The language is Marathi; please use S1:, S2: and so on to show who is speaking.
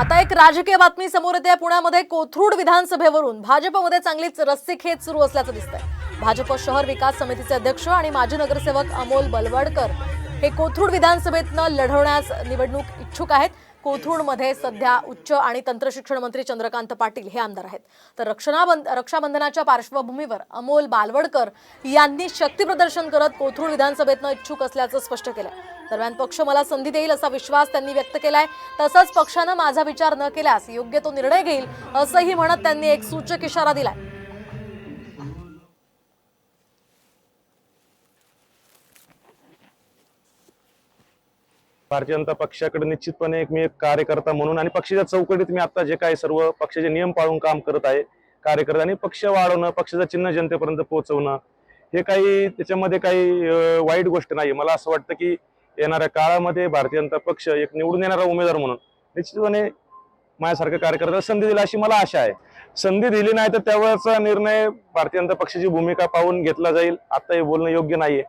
S1: आता एक राजकीय बातमी समोर येते। पुण्यामध्ये कोथरूड विधानसभेवरून भाजपमध्ये चांगलीच रस्सीखेच सुरू असल्याचं दिसतंय। भाजप शहर विकास समितीचे अध्यक्ष आणि माजी नगरसेवक अमोल बलवडकर हे कोथरूड विधानसभेतनं लढवण्यास निवडणूक इच्छुक आहेत। कोथरूडमध्ये सध्या उच्च आणि तंत्रशिक्षण मंत्री चंद्रकांत पाटील हे आमदार आहेत। तर रक्षाबंधनाच्या पार्श्वभूमीवर अमोल बालवडकर यांनी शक्ती प्रदर्शन करत कोथरूड विधानसभेतनं इच्छुक असल्याचं स्पष्ट केलं। दरम्यान पक्ष मला संधी देईल असा विश्वास त्यांनी व्यक्त केलाय। तसंच पक्षानं माझा विचार न केल्यास योग्य तो निर्णय घेईल असंही म्हणत त्यांनी एक सूचक इशारा दिलाय।
S2: भारतीय जनता पक्षाकडे निश्चितपणे मी एक कार्यकर्ता म्हणून आणि पक्षाच्या चौकटीत मी आता जे काही सर्व पक्षाचे नियम पाळून काम करत आहे। कार्यकर्त्यांनी पक्ष वाढवणं, पक्षाचं चिन्ह जनतेपर्यंत पोहोचवणं हे काही त्याच्यामध्ये काही वाईट गोष्ट नाही। मला असं वाटतं की येणाऱ्या काळामध्ये भारतीय जनता पक्ष एक निवडून येणारा उमेदवार म्हणून निश्चितपणे माझ्यासारख्या कार्यकर्त्याला संधी दिली अशी मला आशा आहे। संधी दिली नाही तर त्यावेळेचा निर्णय भारतीय जनता पक्षाची भूमिका पाहून घेतला जाईल। आता हे बोलणं योग्य नाहीये।